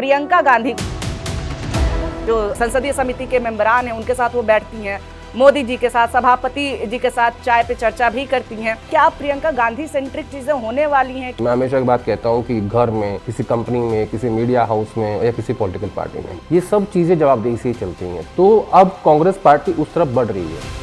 प्रियंका गांधी जो संसदीय समिति के मेंबरान हैं उनके साथ वो बैठती हैं, मोदी जी के साथ, सभापति जी के साथ चाय पे चर्चा भी करती हैं। क्या प्रियंका गांधी सेंट्रिक चीजें होने वाली हैं? मैं हमेशा एक बात कहता हूँ कि घर में, किसी कंपनी में, किसी मीडिया हाउस में या किसी पॉलिटिकल पार्टी में ये सब चीजें जवाबदेही से ही चलती हैं। तो अब कांग्रेस पार्टी उस तरफ बढ़ रही है।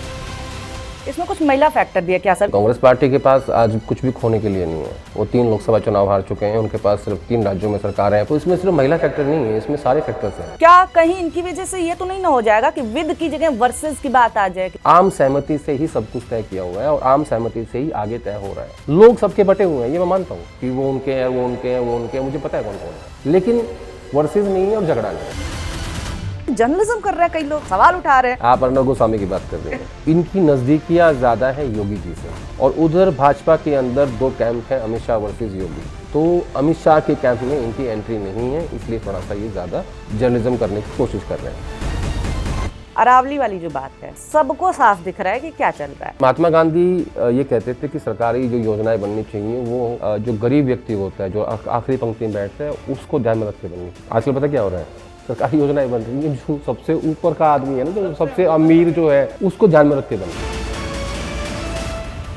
इसमें कुछ महिला फैक्टर भी है क्या सर? कांग्रेस पार्टी के पास आज कुछ भी खोने के लिए नहीं है। वो 3 लोकसभा चुनाव हार चुके हैं, उनके पास सिर्फ 3 राज्यों में सरकार है। तो इसमें सिर्फ महिला फैक्टर नहीं है, इसमें सारे फैक्टर्स हैं। क्या कहीं इनकी वजह से ये तो नहीं ना हो जाएगा कि विद की जगह वर्सेस की बात आ जाए? आम सहमति से ही सब कुछ तय किया हुआ है और आम सहमति से ही आगे तय हो रहा है। लोग सबके बटे हुए हैं, ये मैं मानता हूँ कि वो उनके हैं, वो उनके हैं, वो उनके हैं, मुझे पता है कौन कौन है, लेकिन वर्सेस नहीं है और झगड़ा नहीं है। जर्नलिज्म कर रहे हैं कई लोग, सवाल उठा रहे हैं। आप अर्नब गोस्वामी की बात कर रहे हैं। इनकी नजदीकियां ज्यादा है योगी जी से, और उधर भाजपा के अंदर 2 कैंप है, अमित शाह वर्सेस योगी। तो अमित शाह के कैंप में इनकी एंट्री नहीं है, इसलिए थोड़ा सा ये ज्यादा जर्नलिज्म करने की कोशिश कर रहे हैं। अरावली वाली जो बात है, सबको साफ दिख रहा है कि क्या चल रहा है। महात्मा गांधी ये कहते थे कि सरकारी जो योजनाएं बननी चाहिए वो जो गरीब व्यक्ति होता है, जो आखिरी पंक्ति में बैठता है, उसको ध्यान में रख के बननी। आजकल पता क्या हो रहा है, सरकारी योजनाएं बन रही है, जो सबसे ऊपर का आदमी है ना, जो सबसे अमीर जो है, उसको ध्यान में रख के बननी।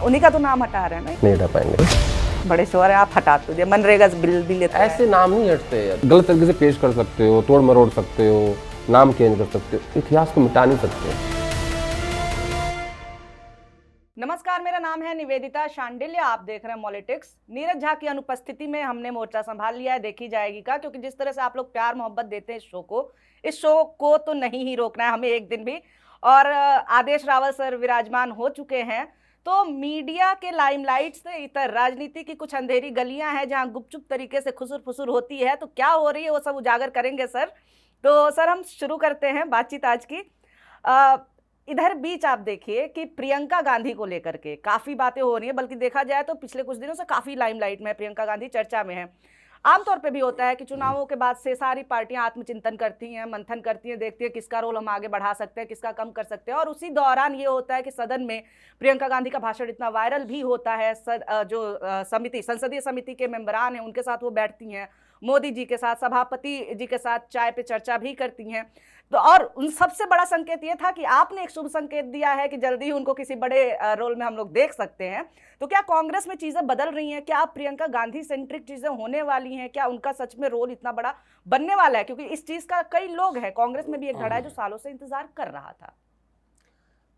उन्हीं का तो नाम हटा रहे हैं ना? नहीं हटा पाएंगे। बड़े शोर है, आप हटा दीजिए। मनरेगा बिल भी लेते हैं। ऐसे नाम नहीं हटते यार। गलत तरीके से पेश कर सकते हो, तोड़ मरोड़ सकते हो, नाम चेंज कर सकते हो, इतिहास को मिटा नहीं सकते। नमस्कार, मेरा नाम है निवेदिता शांडिल्य, आप देख रहे हैं पॉलिटिक्स। नीरज झा की अनुपस्थिति में हमने मोर्चा संभाल लिया है, देखी जाएगी का, क्योंकि जिस तरह से आप लोग प्यार मोहब्बत देते हैं इस शो को तो नहीं ही रोकना है हमें एक दिन भी। और आदेश रावल सर विराजमान हो चुके हैं, तो मीडिया के लाइमलाइट से इतर राजनीति की कुछ अंधेरी गलियां हैं जहां गुपचुप तरीके से खुसुर फुसुर होती है। तो क्या हो रही है वो सब उजागर करेंगे सर। तो सर हम शुरू करते हैं बातचीत आज की। इधर बीच आप देखिए कि प्रियंका गांधी को लेकर के काफी बातें हो रही हैं, बल्कि देखा जाए तो पिछले कुछ दिनों से काफी लाइमलाइट में प्रियंका गांधी चर्चा में है। आमतौर पे भी होता है कि चुनावों के बाद से सारी पार्टियां आत्मचिंतन करती हैं, मंथन करती हैं, देखती हैं किसका रोल हम आगे बढ़ा सकते हैं, किसका कम कर सकते हैं। और उसी दौरान ये होता है कि सदन में प्रियंका गांधी का भाषण इतना वायरल भी होता है। संसदीय समिति के मेंबरान हैं उनके साथ वो बैठती हैं, मोदी जी के साथ, सभापति जी के साथ चाय पे चर्चा भी करती हैं। तो और उन सबसे बड़ा संकेत ये था कि आपने एक शुभ संकेत दिया है कि जल्दी ही उनको किसी बड़े रोल में हम लोग देख सकते हैं। तो क्या कांग्रेस में चीजें बदल रही हैं? क्या प्रियंका गांधी सेंट्रिक चीजें होने वाली हैं? क्या उनका सच में रोल इतना बड़ा बनने वाला है? क्योंकि इस चीज का कई लोग हैं, कांग्रेस में भी एक धड़ा है जो सालों से इंतजार कर रहा था।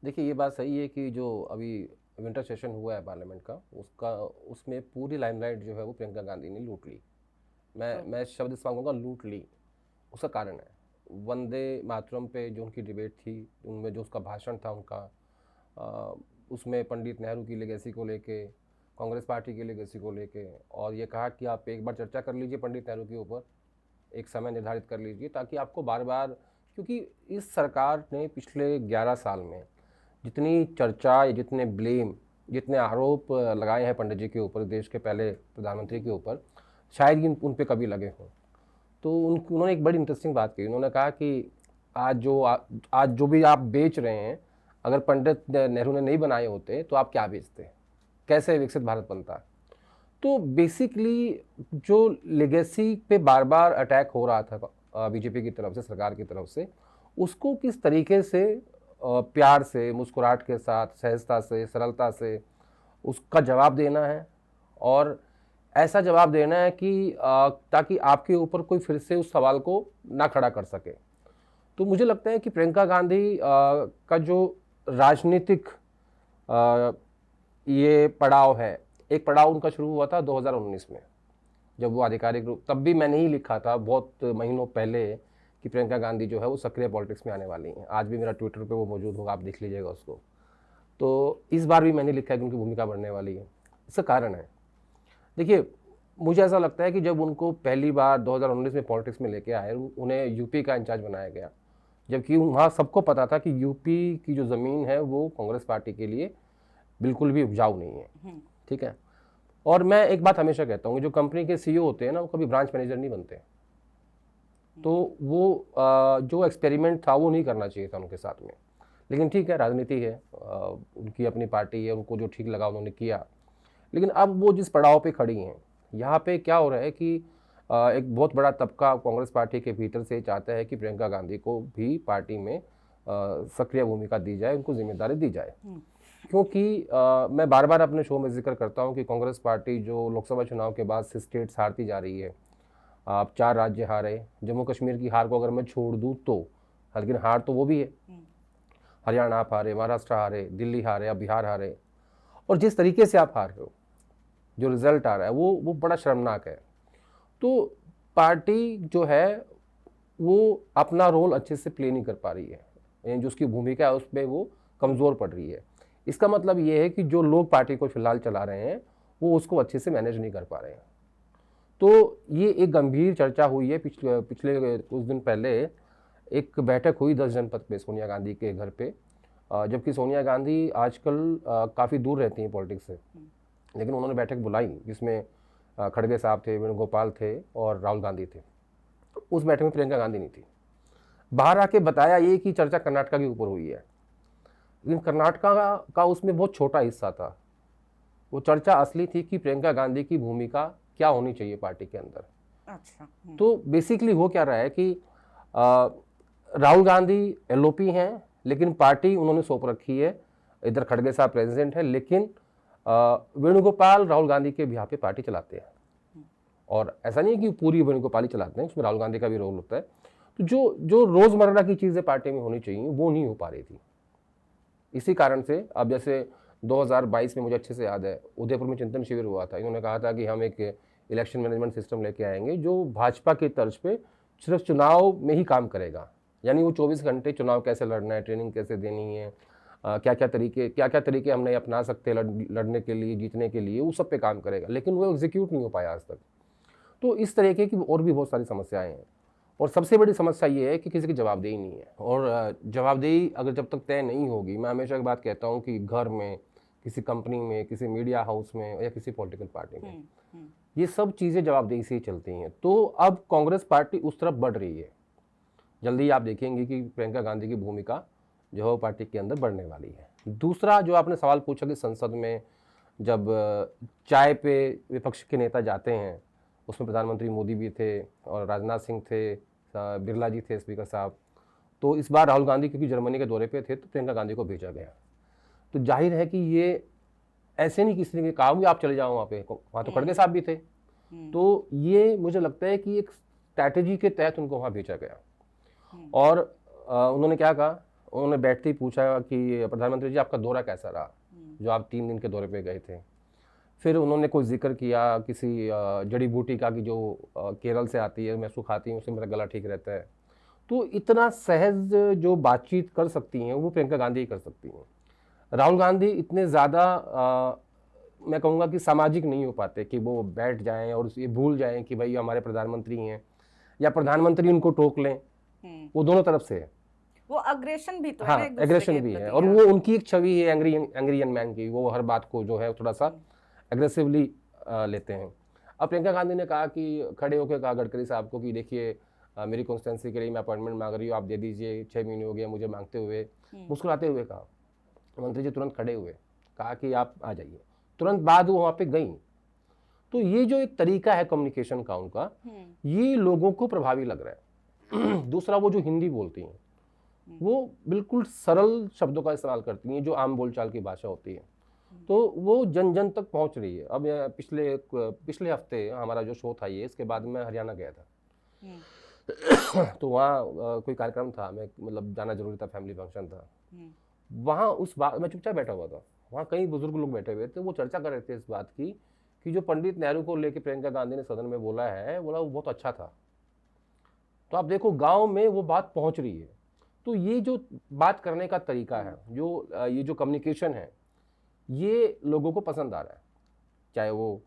देखिए, ये बात सही है कि जो अभी विंटर सेशन हुआ है पार्लियामेंट का, उसमें पूरी लाइमलाइट जो है वो प्रियंका गांधी ने लूट ली। मैं शब्द इस्तेमाल करूँगा, लूट ली। उसका कारण है वंदे मातरम पे जो उनकी डिबेट थी, उनमें जो उसका भाषण था उनका, उसमें पंडित नेहरू की लेगेसी को लेके, कांग्रेस पार्टी की लेगेसी को लेके, और ये कहा कि आप एक बार चर्चा कर लीजिए पंडित नेहरू के ऊपर, एक समय निर्धारित कर लीजिए ताकि आपको बार बार, क्योंकि इस सरकार ने पिछले 11 साल में जितनी चर्चा, जितने ब्लेम, जितने आरोप लगाए हैं पंडित जी के ऊपर, देश के पहले प्रधानमंत्री के ऊपर, शायद ही उन पे कभी लगे हों। तो उन्होंने एक बड़ी इंटरेस्टिंग बात की। उन्होंने कहा कि आज जो भी आप बेच रहे हैं, अगर पंडित नेहरू ने नहीं बनाए होते तो आप क्या बेचते, कैसे विकसित भारत बनता। तो बेसिकली जो लेगेसी पे बार बार अटैक हो रहा था बीजेपी की तरफ से, सरकार की तरफ से, उसको किस तरीके से प्यार से, मुस्कुराहट के साथ, सहजता से, सरलता से उसका जवाब देना है, और ऐसा जवाब देना है कि ताकि आपके ऊपर कोई फिर से उस सवाल को ना खड़ा कर सके। तो मुझे लगता है कि प्रियंका गांधी का जो राजनीतिक ये पड़ाव है, एक पड़ाव उनका शुरू हुआ था 2019 में, जब वो आधिकारिक रूप, तब भी मैंने ही लिखा था बहुत महीनों पहले कि प्रियंका गांधी जो है वो सक्रिय पॉलिटिक्स में आने वाली हैं। आज भी मेरा ट्विटर पे वो मौजूद होगा, आप देख लीजिएगा उसको। तो इस बार भी मैंने लिखा है कि उनकी भूमिका बढ़ने वाली है। इसका कारण है, देखिए, मुझे ऐसा लगता है कि जब उनको पहली बार 2019 में पॉलिटिक्स में लेके आए, उन्हें यूपी का इंचार्ज बनाया गया, जबकि वहाँ सबको पता था कि यूपी की जो ज़मीन है वो कांग्रेस पार्टी के लिए बिल्कुल भी उपजाऊ नहीं है। ठीक है। और मैं एक बात हमेशा कहता हूँ, जो कंपनी के सीईओ होते हैं ना, वो कभी ब्रांच मैनेजर नहीं बनते। तो वो जो एक्सपेरिमेंट था वो नहीं करना चाहिए था उनके साथ में। लेकिन ठीक है, राजनीति है, उनकी अपनी पार्टी है, उनको जो ठीक लगा उन्होंने किया। लेकिन अब वो जिस पड़ाव पे खड़ी हैं, यहाँ पे क्या हो रहा है कि एक बहुत बड़ा तबका कांग्रेस पार्टी के भीतर से चाहता है कि प्रियंका गांधी को भी पार्टी में सक्रिय भूमिका दी जाए, उनको जिम्मेदारी दी जाए। क्योंकि मैं बार बार अपने शो में जिक्र करता हूं कि कांग्रेस पार्टी जो लोकसभा चुनाव के बाद से स्टेट्स हारती जा रही है, आप 4 राज्य हारे, जम्मू कश्मीर की हार को अगर मैं छोड़ दूं तो, लेकिन हार तो वो भी है, हरियाणा आप हारे, महाराष्ट्र हारे, दिल्ली हारे, अब बिहार हारे, और जिस तरीके से आप हार रहे हो, जो रिजल्ट आ रहा है वो बड़ा शर्मनाक है। तो पार्टी जो है वो अपना रोल अच्छे से प्ले नहीं कर पा रही है, यानी जो उसकी भूमिका है उस पर वो कमज़ोर पड़ रही है। इसका मतलब ये है कि जो लोग पार्टी को फिलहाल चला रहे हैं वो उसको अच्छे से मैनेज नहीं कर पा रहे हैं। तो ये एक गंभीर चर्चा हुई है। पिछले कुछ दिन पहले एक बैठक हुई 10 जनपद पे सोनिया गांधी के घर पे, जबकि सोनिया गांधी आजकल काफ़ी दूर रहती हैं पॉलिटिक्स से, लेकिन उन्होंने बैठक बुलाई जिसमें खड़गे साहब थे, वेणुगोपाल थे और राहुल गांधी थे। उस बैठक में प्रियंका गांधी नहीं थी। बाहर आके बताया ये कि चर्चा कर्नाटका के ऊपर हुई है, लेकिन कर्नाटका का उसमें बहुत छोटा हिस्सा था। वो चर्चा असली थी कि प्रियंका गांधी की भूमिका क्या होनी चाहिए पार्टी के अंदर। अच्छा। तो बेसिकली हो क्या रहा है कि राहुल गांधी एलओपी हैं, लेकिन पार्टी उन्होंने सौंप रखी है, इधर खड़गे साहब प्रेसिडेंट है, लेकिन वेणुगोपाल राहुल गांधी के बिहाफ पे पार्टी चलाते हैं। और ऐसा नहीं है कि पूरी वेणुगोपाल ही चलाते हैं, उसमें राहुल गांधी का भी रोल होता है। तो जो रोजमर्रा की चीजें पार्टी में होनी चाहिए वो नहीं हो पा रही थी। इसी कारण से अब जैसे 2022 में मुझे अच्छे से याद है, उदयपुर में चिंतन शिविर हुआ था। इन्होंने कहा था कि हम एक इलेक्शन मैनेजमेंट सिस्टम लेके आएंगे जो भाजपा की तर्ज पे सिर्फ चुनाव में ही काम करेगा, यानी वो 24 घंटे चुनाव कैसे लड़ना है, ट्रेनिंग कैसे देनी है, क्या क्या तरीके हमने अपना सकते हैं लड़ने के लिए, जीतने के लिए, वो सब पे काम करेगा। लेकिन वो एग्जीक्यूट नहीं हो पाया आज तक। तो इस तरीके की और भी बहुत सारी समस्याएं हैं, और सबसे बड़ी समस्या ये है कि किसी की जवाबदेही नहीं है। और जवाबदेही अगर जब तक तय नहीं होगी, मैं हमेशा एक बात कहता हूँ कि घर में, किसी कंपनी में, किसी मीडिया हाउस में या किसी पॉलिटिकल पार्टी में, ये सब चीज़ें जवाबदेही से ही चलती हैं। तो अब कांग्रेस पार्टी उस तरफ बढ़ रही है। जल्दी आप देखेंगे कि प्रियंका गांधी की भूमिका जो है पार्टी के अंदर बढ़ने वाली है। दूसरा जो आपने सवाल पूछा कि संसद में जब चाय पे विपक्ष के नेता जाते हैं, उसमें प्रधानमंत्री मोदी भी थे और राजनाथ सिंह थे, बिरला जी थे स्पीकर साहब। तो इस बार राहुल गांधी क्योंकि जर्मनी के दौरे पे थे तो प्रियंका गांधी को भेजा गया। तो जाहिर है कि ये ऐसे नहीं किसी ने कहा कि आप चले जाओ वहाँ पे, वहाँ तो खड़गे साहब भी थे। तो ये मुझे लगता है कि एक स्ट्रैटेजी के तहत उनको वहाँ भेजा गया। और उन्होंने क्या कहा, उन्होंने बैठते ही पूछा कि प्रधानमंत्री जी आपका दौरा कैसा रहा, जो आप 3 दिन के दौरे पे गए थे। फिर उन्होंने कोई जिक्र किया किसी जड़ी बूटी का कि जो केरल से आती है, मैं उसको खाती हूँ, उससे मेरा गला ठीक रहता है। तो इतना सहज जो बातचीत कर सकती हैं वो प्रियंका गांधी ही कर सकती हैं। राहुल गांधी इतने ज़्यादा मैं कहूँगा कि सामाजिक नहीं हो पाते कि वो बैठ जाएं और ये भूल जाएं कि भाई हमारे प्रधानमंत्री हैं, या प्रधानमंत्री उनको टोक लें। वो दोनों तरफ से है। वो अग्रेशन भी तो है हाँ, ना एक दूसरे एग्रेशन के भी है, प्रति। और वो उनकी एक छवि है एंग्री यंग मैन की, वो हर बात को जो है थोड़ा सा एग्रेसिवली लेते हैं। अब प्रियंका गांधी ने कहा कि खड़े होकर कहा गडकरी साहब को कि देखिए मेरी कॉन्स्टिट्यूंसी के लिए मैं अपॉइंटमेंट मांग रही हूँ, आप दे दीजिए, 6 महीने हो गए मुझे मांगते हुए। मुस्कुराते हुए कहा। मंत्री जी तुरंत खड़े हुए, कहा कि आप आ जाइए। तुरंत बाद वो वहाँ पे गई। तो ये जो एक तरीका है कम्युनिकेशन का उनका, ये लोगों को प्रभावी लग रहा है। दूसरा, वो जो हिंदी बोलती हैं वो बिल्कुल सरल शब्दों का इस्तेमाल करती हैं, जो आम बोलचाल की भाषा होती है। तो वो जन जन तक पहुंच रही है। अब पिछले हफ्ते हमारा जो शो था ये, इसके बाद मैं हरियाणा गया था। तो वहाँ कोई कार्यक्रम था, मैं मतलब जाना जरूरी था, फैमिली फंक्शन था। वहाँ उस बात मैं चुपचाप बैठा हुआ था, वहाँ कई बुजुर्ग लोग बैठे हुए थे, वो चर्चा कर रहे थे इस बात की कि जो पंडित नेहरू को लेकर प्रियंका गांधी ने सदन में बोला है, बोला वो बहुत अच्छा था। तो आप देखो गांव में वो बात पहुंच रही है। तो ये जो बात करने का तरीका है, जो ये जो कम्युनिकेशन है, ये लोगों को पसंद आ रहा है। चाहे वो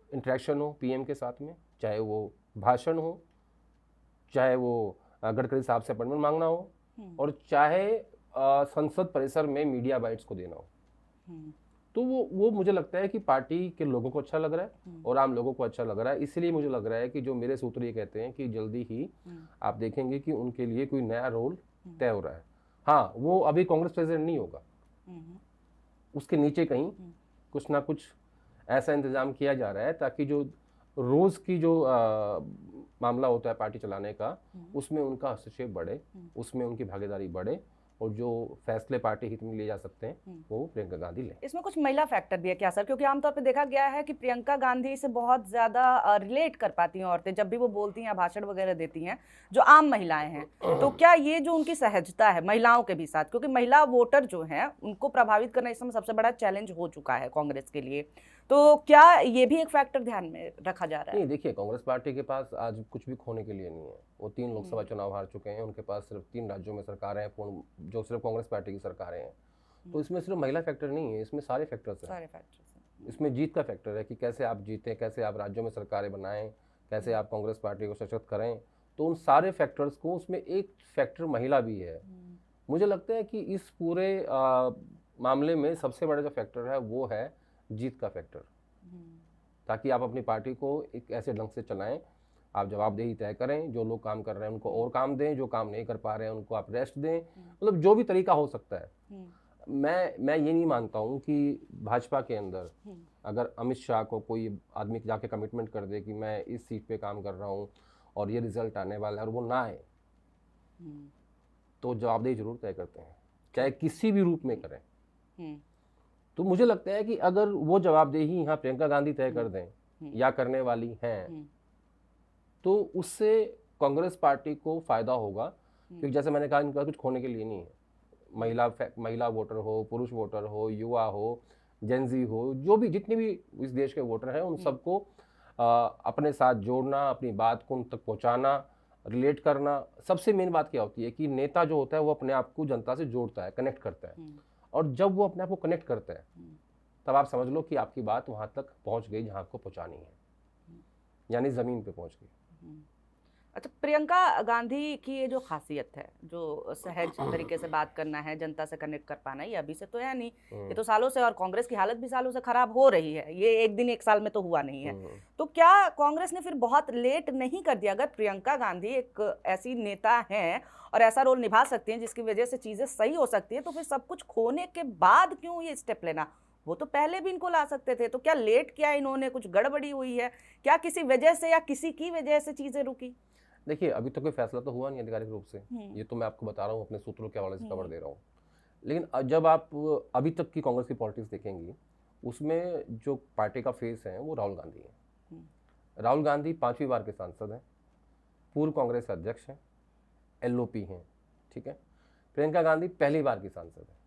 इंटरेक्शन हो पीएम के साथ में, चाहे वो भाषण हो, चाहे वो गडकरी साहब से अपॉइंटमेंट मांगना हो, और चाहे संसद परिसर में मीडिया बाइट्स को देना हो। तो वो मुझे लगता है कि पार्टी के लोगों को अच्छा लग रहा है और आम लोगों को अच्छा लग रहा है। इसलिए मुझे लग रहा है कि जो मेरे सूत्र ये कहते हैं कि जल्दी ही आप देखेंगे कि उनके लिए कोई नया रोल तय हो रहा है। हाँ, वो अभी कांग्रेस प्रेसिडेंट नहीं होगा, उसके नीचे कहीं कुछ ना कुछ ऐसा इंतजाम किया जा रहा है ताकि जो रोज की जो मामला होता है पार्टी चलाने का, उसमें उनका हस्तक्षेप बढ़े, उसमें उनकी भागीदारी बढ़े, और जो फैसले पार्टी हित में लिए जा सकते हैं वो प्रियंका गांधी लें। इसमें कुछ महिला फैक्टर भी है क्या सर? क्योंकि आमतौर पे देखा गया है कि प्रियंका गांधी से बहुत ज्यादा रिलेट कर पाती हैं औरतें जब भी वो बोलती हैं या भाषण वगैरह देती हैं, जो आम महिलाएं हैं। तो क्या ये जो उनकी सहजता है महिलाओं के भी साथ, क्योंकि महिला वोटर जो हैं उनको प्रभावित करना इस समय सबसे बड़ा चैलेंज हो चुका है कांग्रेस के लिए, तो क्या ये भी एक फैक्टर ध्यान में रखा जा रहा है? नहीं, देखिए, कांग्रेस पार्टी के पास आज कुछ भी खोने के लिए नहीं है। वो 3 लोकसभा चुनाव हार चुके हैं, उनके पास सिर्फ 3 राज्यों में सरकारें हैं पूर्ण, जो सिर्फ कांग्रेस पार्टी की सरकारें हैं। तो इसमें सिर्फ महिला फैक्टर नहीं है, इसमें सारे फैक्टर्स हैं। सारे फैक्टर्स हैं। इसमें जीत का फैक्टर है कि कैसे आप जीतें, कैसे आप राज्यों में सरकारें बनाएं, कैसे आप कांग्रेस पार्टी को सशक्त करें। तो उन सारे फैक्टर्स को, उसमें एक फैक्टर महिला भी है। मुझे लगता है कि इस पूरे मामले में सबसे बड़ा जो फैक्टर है वो है जीत का फैक्टर, ताकि आप अपनी पार्टी को एक ऐसे ढंग से चलाएं, आप जवाबदेही तय करें, जो लोग काम कर रहे हैं उनको और काम दें, जो काम नहीं कर पा रहे हैं उनको आप रेस्ट दें, मतलब जो भी तरीका हो सकता है। मैं ये नहीं मानता हूँ कि भाजपा के अंदर अगर अमित शाह को कोई आदमी जाके कमिटमेंट कर दे कि मैं इस सीट पे काम कर रहा हूँ और ये रिजल्ट आने वाला है और वो ना आए, तो जवाबदेही जरूर तय करते हैं, चाहे किसी भी रूप में करें। तो मुझे लगता है कि अगर वो जवाबदेही यहाँ प्रियंका गांधी तय कर दें या करने वाली हैं, तो उससे कांग्रेस पार्टी को फायदा होगा, क्योंकि जैसे मैंने कहा इनका कुछ खोने के लिए नहीं है। महिला वोटर हो, पुरुष वोटर हो, युवा हो, जेनजी हो, जो भी जितने भी इस देश के वोटर हैं, उन सबको अपने साथ जोड़ना, अपनी बात को उन तक पहुंचाना, रिलेट करना। सबसे मेन बात क्या होती है कि नेता जो होता है वो अपने आप को जनता से जोड़ता है, कनेक्ट करता है, और जब वो अपने आप को कनेक्ट करता है तब आप समझ लो कि आपकी बात वहां तक पहुंच गई जहां आपको पहुंचानी है, यानी जमीन पे पहुंच गई। अच्छा, प्रियंका गांधी की ये जो खासियत है, जो सहज तरीके से बात करना है, जनता से कनेक्ट कर पाना, ये अभी से तो है नहीं, ये तो सालों से, और कांग्रेस की हालत भी सालों से खराब हो रही है, ये एक दिन एक साल में तो हुआ नहीं है। तो क्या कांग्रेस ने फिर बहुत लेट नहीं कर दिया? अगर प्रियंका गांधी एक ऐसी नेता हैं और ऐसा रोल निभा सकती हैं जिसकी वजह से चीजें सही हो सकती है, तो फिर सब कुछ खोने के बाद क्यों ये स्टेप लेना? वो तो पहले भी इनको ला सकते थे। तो क्या लेट किया इन्होंने? कुछ गड़बड़ी हुई है क्या किसी वजह से, या किसी की वजह से चीजें रुकी? देखिए, अभी तक कोई फैसला तो हुआ नहीं आधिकारिक रूप से, ये तो मैं आपको बता रहा हूँ, अपने सूत्रों के हवाले से खबर दे रहा हूँ। लेकिन जब आप अभी तक की कांग्रेस की पॉलिटिक्स देखेंगी, उसमें जो पार्टी का फेस है वो राहुल गांधी है। राहुल गांधी 5वीं बार के सांसद हैं, पूर्व कांग्रेस अध्यक्ष हैं, LOP हैं, ठीक है। प्रियंका गांधी पहली बार की सांसद है।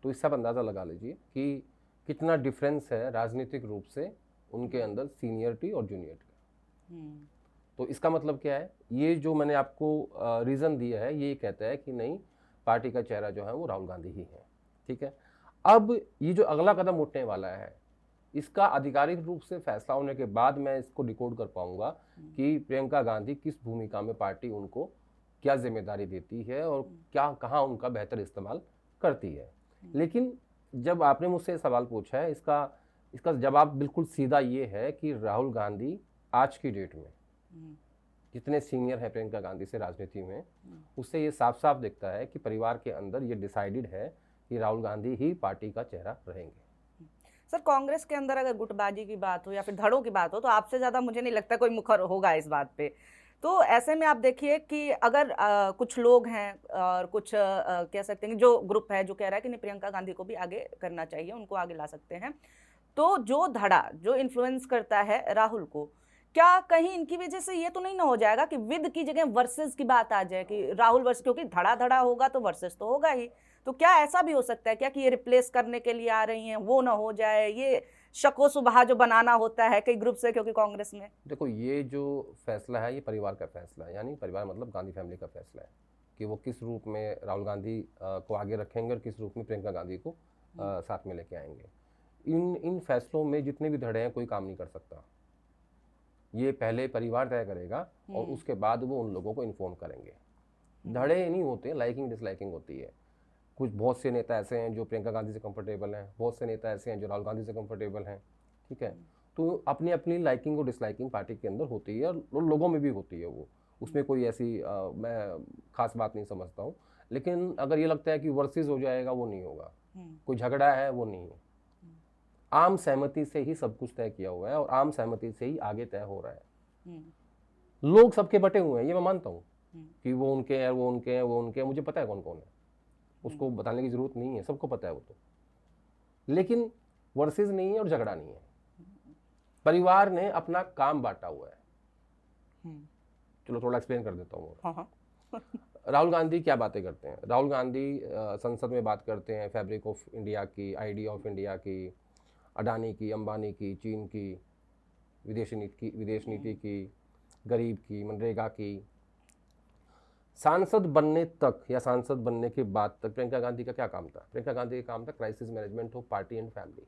तो इससे आप अंदाज़ा लगा लीजिए कि कितना डिफरेंस है राजनीतिक रूप से उनके अंदर सीनियरिटी और जूनियरिटी का। तो इसका मतलब क्या है? ये जो मैंने आपको रीज़न दिया है, ये कहता है कि नहीं, पार्टी का चेहरा जो है वो राहुल गांधी ही है, ठीक है। अब ये जो अगला कदम उठने वाला है, इसका आधिकारिक रूप से फैसला होने के बाद मैं इसको डिकोड कर पाऊंगा कि प्रियंका गांधी किस भूमिका में पार्टी उनको क्या जिम्मेदारी देती है और क्या कहाँ उनका बेहतर इस्तेमाल करती है। लेकिन जब आपने मुझसे सवाल पूछा है, इसका जवाब बिल्कुल सीधा ये है कि राहुल गांधी आज की डेट में जितने सीनियर है प्रियंका गांधी से राजनीति में, उससे ये साफ साफ दिखता है कि परिवार के अंदर ये डिसाइडेड है कि राहुल गांधी ही पार्टी का चेहरा रहेंगे। सर, कांग्रेस के अंदर अगर गुटबाजी की बात हो या फिर धड़ों की बात हो, तो आपसे ज्यादा मुझे नहीं लगता कोई मुखर होगा इस बात पे। तो ऐसे में आप देखिए कि अगर कुछ लोग हैं और कुछ कह सकते हैं कि जो ग्रुप है जो कह रहा है कि नहीं, प्रियंका गांधी को भी आगे करना चाहिए, उनको आगे ला सकते हैं, तो जो धड़ा जो इन्फ्लुएंस करता है राहुल को, क्या कहीं इनकी वजह से ये तो नहीं ना हो जाएगा कि विद की जगह वर्सेस की बात आ जाए कि राहुल वर्सेस, क्योंकि धड़ा धड़ा होगा तो वर्सेस तो होगा ही। तो क्या ऐसा भी हो सकता है क्या कि ये रिप्लेस करने के लिए आ रही हैं, वो ना हो जाए, ये शको सुबह जो बनाना होता है कई ग्रुप से, क्योंकि कांग्रेस में देखो, ये जो फैसला है ये परिवार का फैसला है, यानी परिवार मतलब गांधी फैमिली का फैसला है कि वो किस रूप में राहुल गांधी को आगे रखेंगे और किस रूप में प्रियंका गांधी को साथ में लेके आएंगे। इन फैसलों में जितने भी धड़े हैं कोई काम नहीं कर सकता। ये पहले परिवार तय करेगा और उसके बाद वो उन लोगों को इन्फॉर्म करेंगे। धड़े नहीं होते, लाइकिंग डिसलाइकिंग होती है। कुछ बहुत से नेता ऐसे हैं जो प्रियंका गांधी से कंफर्टेबल हैं, बहुत से नेता ऐसे हैं जो राहुल गांधी से कंफर्टेबल हैं, ठीक है। तो अपनी अपनी लाइकिंग और डिसलाइकिंग पार्टी के अंदर होती है और लोगों में भी होती है, वो उसमें कोई ऐसी मैं खास बात नहीं समझता हूँ। लेकिन अगर ये लगता है कि वर्सेस हो जाएगा, वो नहीं होगा। कोई झगड़ा है वो नहीं है। आम सहमति से ही सब कुछ तय किया हुआ है और आम सहमति से ही आगे तय हो रहा है। लोग सबके बटे हुए हैं, ये मैं मानता हूँ कि वो उनके हैं, वो उनके हैं, वो उनके हैं, मुझे पता है कौन कौन है, उसको बताने की जरूरत नहीं है, सबको पता है वो तो। लेकिन वर्सेस नहीं है और झगड़ा नहीं है, परिवार ने अपना काम बांटा हुआ है। चलो थोड़ा एक्सप्लेन कर देता हूँ। हाँ। राहुल गांधी क्या बातें करते हैं? राहुल गांधी संसद में बात करते हैं फैब्रिक ऑफ इंडिया की, आईडिया ऑफ इंडिया की, अडानी की, अंबानी की, चीन की, विदेश नीति की, गरीब की, मनरेगा की। सांसद बनने तक या सांसद बनने के बाद तक प्रियंका गांधी का क्या काम था? प्रियंका गांधी का काम था crisis management of party and family.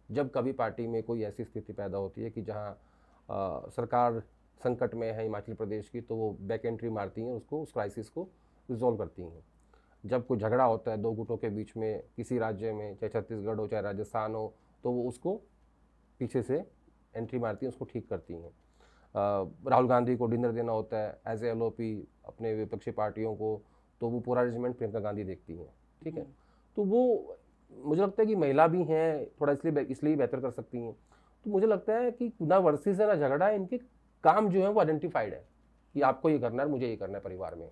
जब कभी पार्टी में कोई ऐसी स्थिति पैदा होती है कि जहां सरकार संकट में है हिमाचल प्रदेश की, तो वो बैक एंट्री मारती हैं, उसको उस क्राइसिस को रिजॉल्व करती हैं। जब कोई झगड़ा होता है दो गुटों के बीच में किसी राज्य में, चाहे छत्तीसगढ़ हो चाहे राजस्थान हो, तो वो उसको पीछे से एंट्री मारती हैं, उसको ठीक करती हैं। राहुल गांधी को डिनर देना होता है एज ए LOP अपने विपक्षी पार्टियों को, तो वो पूरा अरेंजमेंट प्रियंका गांधी देखती हैं। ठीक है, तो वो मुझे लगता है कि महिला भी हैं, थोड़ा इसलिए बेहतर कर सकती हैं। तो मुझे लगता है कि ना वर्सेस है ना झगड़ा है, इनके काम जो है वो आइडेंटिफाइड है कि आपको ये करना है, मुझे ये करना है परिवार में,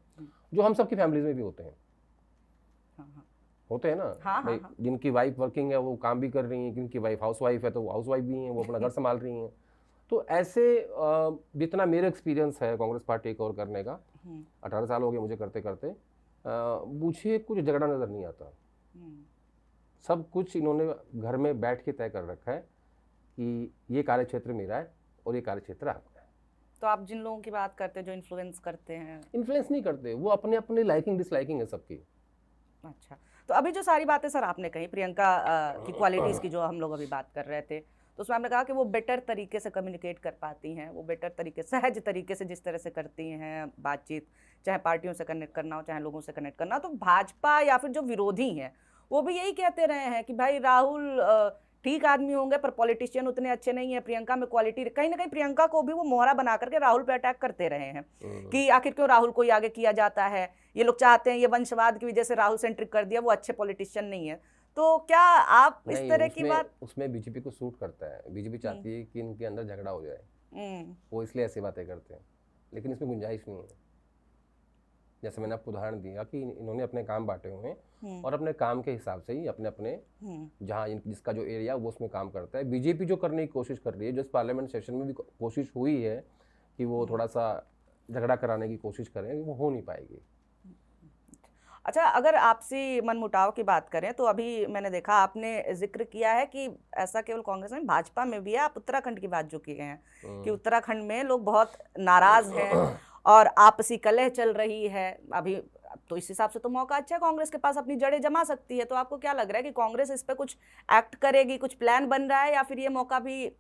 जो हम सबकी फैमिलीज में भी होते हैं। होते हैं ना। भाई जिनकी वाइफ वर्किंग है वो काम भी कर रही हैं, जिनकी वाइफ हाउस वाइफ है तो वो हाउस वाइफ भी हैं, वो अपना घर संभाल रही हैं। तो ऐसे जितना मेरा एक्सपीरियंस है कांग्रेस पार्टी को करने का, 18 साल हो गए मुझे करते करते, मुझे कुछ झगड़ा नजर नहीं आता। सब कुछ इन्होंने घर में बैठ के तय कर रखा है कि ये कार्य क्षेत्र मेरा है और ये कार्य क्षेत्र आपका है। तो आप जिन लोगों की बात करते हैं जो इन्फ्लुएंस करते हैं? इन्फ्लुएंस नहीं करते, वो अपने अपने लाइकिंग डिसलाइकिंग है सबकी। अच्छा, तो अभी जो सारी बातें सर आपने कही प्रियंका की क्वालिटीज की, जो हम लोग अभी बात कर रहे थे, तो उसमें आपने कहा कि वो बेटर तरीके से कम्युनिकेट कर पाती हैं, वो बेटर तरीके सहज तरीके से जिस तरह से करती हैं बातचीत, चाहे पार्टियों से कनेक्ट करना हो चाहे लोगों से कनेक्ट करना हो। तो भाजपा या फिर जो विरोधी हैं वो भी यही कहते रहे हैं कि भाई राहुल ठीक आदमी होंगे पर पॉलिटिशियन उतने अच्छे नहीं है, प्रियंका में क्वालिटी। कहीं ना कहीं प्रियंका को भी वो मोहरा बना करके राहुल पे अटैक करते रहे हैं कि आखिर क्यों राहुल को ही आगे किया जाता है, ये लोग चाहते हैं ये वंशवाद की वजह से राहुल सेंट्रिक कर दिया, वो अच्छे पॉलिटिशियन नहीं है। तो क्या आप इस तरह की बात? उसमें बीजेपी को सूट करता है, बीजेपी चाहती है कि इनके अंदर झगड़ा हो जाए, वो इसलिए ऐसी बातें करते हैं, लेकिन इसमें गुंजाइश नहीं है। जैसे मैंने आपको उदाहरण दिया कि इन्होंने अपने काम बांटे हुए हैं और अपने काम के हिसाब से ही अपने अपने जहाँ जिसका जो एरिया वो उसमें काम करता है। बीजेपी जो करने की कोशिश कर रही है, जो इस पार्लियामेंट सेशन में भी कोशिश हुई है कि वो थोड़ा सा झगड़ा कराने की कोशिश करें, वो हो नहीं पाएगी। अच्छा, अगर आपसी मनमुटाव की बात करें तो अभी मैंने देखा आपने जिक्र किया है कि ऐसा केवल कांग्रेस में, भाजपा में भी है। आप उत्तराखंड की बात जो किए हैं कि उत्तराखंड में लोग बहुत नाराज हैं और आपसी कलह चल रही है अभी, तो इस हिसाब से तो मौका अच्छा है, कांग्रेस के पास अपनी जड़ें जमा सकती है। तो आपको क्या लग रहा है कि कांग्रेस इस पे कुछ एक्ट करेगी, कुछ प्लान बन रहा है, या फिर ये मौका भी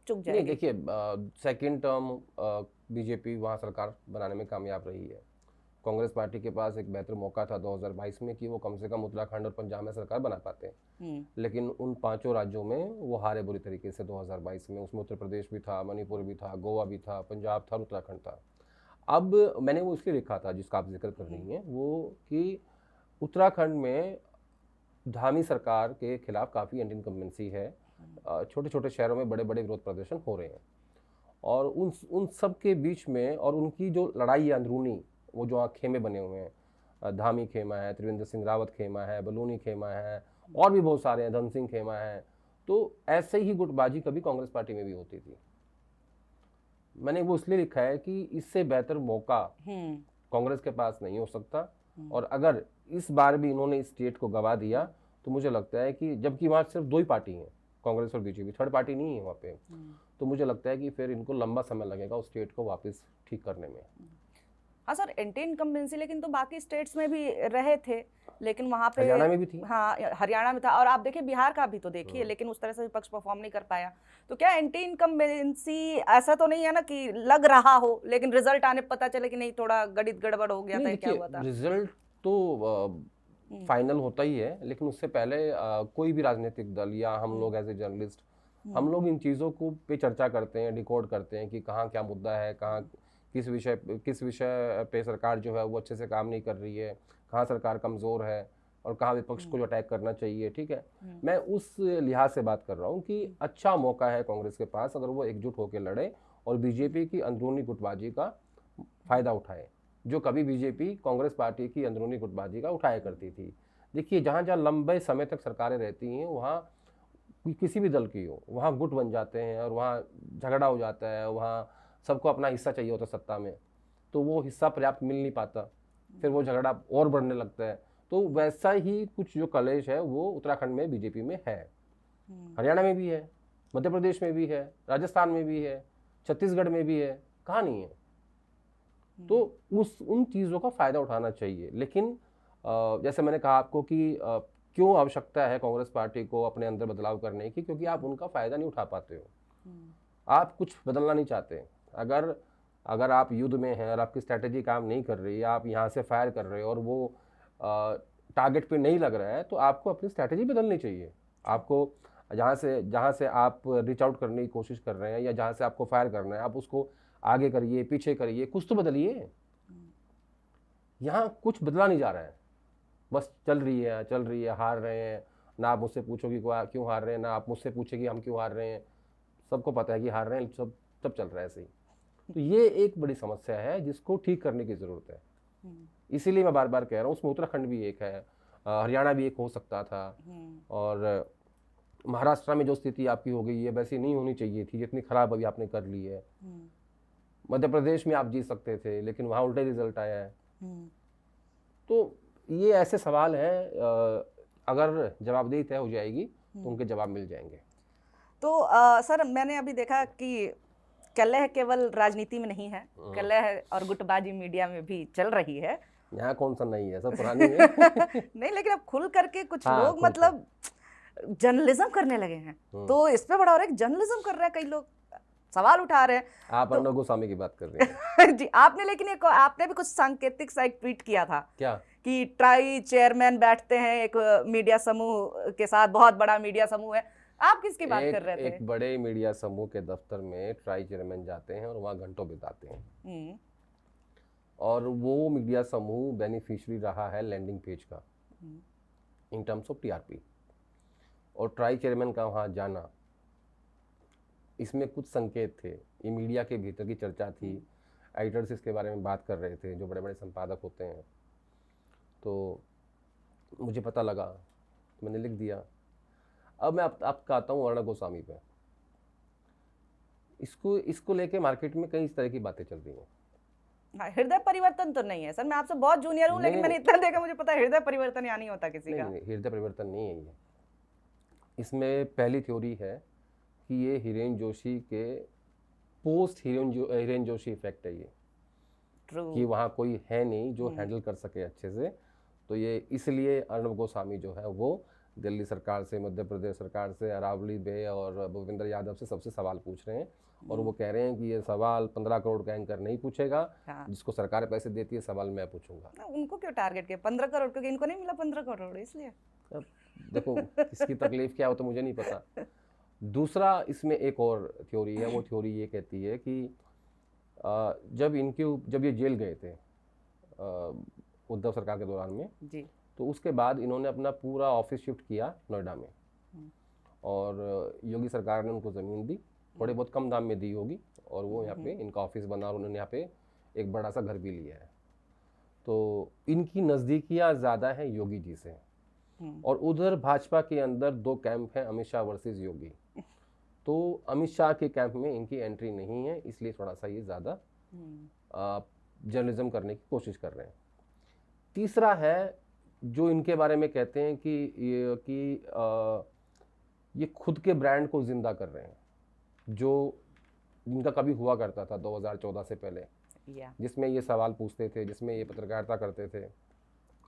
चुक जाएगी? नहीं, देखिए सेकेंड टर्म बीजेपी वहाँ सरकार बनाने में कामयाब रही है। कांग्रेस पार्टी के पास एक बेहतर मौका था 2022 में कि वो कम से कम उत्तराखंड और पंजाब में सरकार बना पाते हैं, लेकिन उन 5 राज्यों में वो हारे बुरी तरीके से 2022 में। उसमें उत्तर प्रदेश भी था, मणिपुर भी था, गोवा भी था, पंजाब था, उत्तराखंड था। अब मैंने वो इसलिए लिखा था जिसका आप जिक्र कर रही हैं, वो कि उत्तराखंड में धामी सरकार के खिलाफ काफ़ी एंटी इनकम्बेंसी है, छोटे छोटे शहरों में बड़े बड़े विरोध प्रदर्शन हो रहे हैं, और उन सब के बीच में और उनकी जो लड़ाई है अंदरूनी, वो जो खेमे बने हुए हैं, धामी खेमा है, त्रिवेंद्र सिंह रावत खेमा है, बलूनी खेमा है, और भी बहुत सारे हैं, धन सिंह खेमा है। तो ऐसे ही गुटबाजी कभी कांग्रेस पार्टी में भी होती थी। मैंने वो इसलिए लिखा है कि इससे बेहतर मौका कांग्रेस के पास नहीं हो सकता, और अगर इस बार भी इन्होंने इस स्टेट को गवा दिया तो मुझे लगता है कि, जबकि वहाँ सिर्फ 2 ही पार्टी हैं, कांग्रेस और बीजेपी, थर्ड पार्टी नहीं है वहाँ पे, तो मुझे लगता है कि फिर इनको लंबा समय लगेगा उस स्टेट को वापस ठीक करने में। हाँ सर, एंटी इनकम्बेंसी लेकिन तो बाकी स्टेट्स में भी रहे थे, लेकिन वहाँ पे हरियाणा में भी थी। हाँ, हरियाणा में था, और आप देखिए बिहार का भी तो देखिए, लेकिन उस तरह से विपक्ष परफॉर्म नहीं कर पाया। तो क्या एंटी इनकम्बेंसी ऐसा तो नहीं है ना कि लग रहा हो लेकिन रिजल्ट आने पता चले कि नहीं, थोड़ा गड़बड़ हो गया था, क्या हुआ था? रिजल्ट तो फाइनल होता ही है, लेकिन उससे पहले कोई भी राजनीतिक दल या हम लोग एज ए जर्नलिस्ट, हम लोग इन चीज़ों को पे चर्चा करते हैं, डिकोड करते हैं कि कहाँ क्या मुद्दा है, कहाँ किस विषय पे सरकार जो है वो अच्छे से काम नहीं कर रही है, कहाँ सरकार कमज़ोर है, और कहाँ विपक्ष को जो अटैक करना चाहिए, ठीक है। मैं उस लिहाज से बात कर रहा हूँ कि अच्छा मौका है कांग्रेस के पास अगर वो एकजुट होकर लड़े और बीजेपी की अंदरूनी गुटबाजी का फायदा उठाए, जो कभी बीजेपी कांग्रेस पार्टी की अंदरूनी गुटबाजी का उठाया करती थी। देखिए, जहाँ जहाँ लंबे समय तक सरकारें रहती हैं वहाँ किसी भी दल की हो, वहाँ गुट बन जाते हैं और वहाँ झगड़ा हो जाता है, वहाँ सबको अपना हिस्सा चाहिए होता है सत्ता में, तो वो हिस्सा पर्याप्त मिल नहीं पाता, फिर वो झगड़ा और बढ़ने लगता है। तो वैसा ही कुछ जो कलेश है वो उत्तराखंड में बीजेपी में है, हरियाणा में भी है, मध्य प्रदेश में भी है, राजस्थान में भी है, छत्तीसगढ़ में भी है, कहाँ नहीं है। तो उन चीज़ों का फायदा उठाना चाहिए। लेकिन जैसे मैंने कहा आपको कि क्यों आवश्यकता है कांग्रेस पार्टी को अपने अंदर बदलाव करने की, क्योंकि आप उनका फायदा नहीं उठा पाते हो, आप कुछ बदलना नहीं चाहते। अगर आप युद्ध में हैं और आपकी स्ट्रैटेजी काम नहीं कर रही है, आप यहाँ से फायर कर रहे हो और वो टारगेट पे नहीं लग रहा है, तो आपको अपनी स्ट्रैटेजी बदलनी चाहिए। आपको जहाँ से आप रीच आउट करने की कोशिश कर रहे हैं या जहाँ से आपको फायर करना है, आप उसको आगे करिए, पीछे करिए, कुछ तो बदलिए। यहाँ कुछ बदला नहीं जा रहा है, बस चल रही है, हार रहे हैं। ना आप मुझसे पूछो कि क्यों हार रहे हैं, ना आप मुझसे पूछे कि हम क्यों हार रहे हैं, सबको पता है कि हार रहे हैं, सब चल रहा है ऐसे ही। तो ये एक बड़ी समस्या है जिसको ठीक करने की ज़रूरत है। इसीलिए मैं बार बार कह रहा हूँ, उसमें उत्तराखंड भी एक है, हरियाणा भी एक हो सकता था, और महाराष्ट्र में जो स्थिति आपकी हो गई है वैसी नहीं होनी चाहिए थी, जितनी खराब अभी आपने कर ली है। मध्य प्रदेश में आप जीत सकते थे लेकिन वहाँ उल्टा रिजल्ट आया है। तो ये ऐसे सवाल हैं, अगर जवाबदेही तय हो जाएगी तो उनके जवाब मिल जाएंगे। तो सर, मैंने अभी देखा कि कलह केवल राजनीति में नहीं है, कलह और गुटबाजी मीडिया में भी चल रही है। यहाँ कौन सा नहीं है, सब पुरानी है। नहीं, लेकिन अब खुल करके कुछ लोग मतलब जर्नलिज्म करने लगे हैं, तो इस पे बड़ा और एक जर्नलिज्म कर रहे हैं, कई लोग सवाल उठा रहे हैं। आप अर्णब गोस्वामी की बात कर रहे हैं। जी, आपने भी कुछ सांकेतिक सा एक ट्वीट किया था, क्या कि ट्राई चेयरमैन बैठते हैं एक मीडिया समूह के साथ, बहुत बड़ा मीडिया समूह है। आप किसकी बात कर रहे थे? एक बड़े मीडिया समूह के दफ्तर में ट्राई चेयरमैन जाते हैं और वहाँ घंटों बिताते हैं, और वो मीडिया समूह बेनिफिशियरी रहा है लैंडिंग पेज का इन टर्म्स ऑफ टीआरपी, और ट्राई चेयरमैन का वहाँ जाना, इसमें कुछ संकेत थे। ये मीडिया के भीतर की चर्चा थी, एडिटर्स इसके बारे में बात कर रहे थे, जो बड़े बड़े संपादक होते हैं। तो मुझे पता लगा, तो मैंने लिख दिया। अब मैं आपका आता हूँ अर्णब गोस्वामी पे। इसको लेके मार्केट में कई इस तरह की बातें चल रही हैं। हृदय परिवर्तन तो नहीं है सर, मैं आपसे बहुत जूनियर हूँ, लेकिन मैंने इतना देखा, मुझे पता है हृदय परिवर्तन यहाँ नहीं होता किसी का। नहीं, हृदय परिवर्तन नहीं है ये। इसमें पहली थ्योरी है कि ये हिरेन जोशी के पोस्ट हिरेन जोशी इफेक्ट है ये, कि वहाँ कोई है नहीं जो हैंडल कर सके अच्छे से। तो ये इसलिए अर्णब गोस्वामी जो है वो दिल्ली सरकार से, मध्य प्रदेश सरकार से, अरावली बे और भूपेंद्र यादव से सबसे सवाल पूछ रहे हैं, और वो कह रहे हैं कि ये सवाल 15 करोड़ का एंकर नहीं पूछेगा, जिसको सरकार पैसे देती है, सवाल मैं पूछूंगा। उनको क्यों टारगेट किया 15 करोड़? क्योंकि इनको नहीं मिला 15 करोड़, इसलिए। अब देखो किसकी तकलीफ क्या हो तो मुझे नहीं पता। दूसरा इसमें एक और थ्योरी है, वो थ्योरी ये कहती है कि जब ये जेल गए थे उद्धव सरकार के दौरान में जी, तो उसके बाद इन्होंने अपना पूरा ऑफिस शिफ्ट किया नोएडा में, और योगी सरकार ने उनको ज़मीन दी, थोड़े बहुत कम दाम में दी होगी, और वो यहाँ पे इनका ऑफिस बना और उन्होंने यहाँ पे एक बड़ा सा घर भी लिया है। तो इनकी नज़दीकियाँ ज़्यादा हैं योगी जी से, और उधर भाजपा के अंदर दो कैंप हैं, अमित शाह वर्सेस योगी। तो अमित शाह के कैंप में इनकी एंट्री नहीं है, इसलिए थोड़ा सा ये ज़्यादा जर्नलिज्म करने की कोशिश कर रहे हैं। तीसरा है जो इनके बारे में कहते हैं कि ये खुद के ब्रांड को जिंदा कर रहे हैं, जो इनका कभी हुआ करता था 2014 से पहले, जिसमें ये सवाल पूछते थे, जिसमें ये पत्रकारिता करते थे,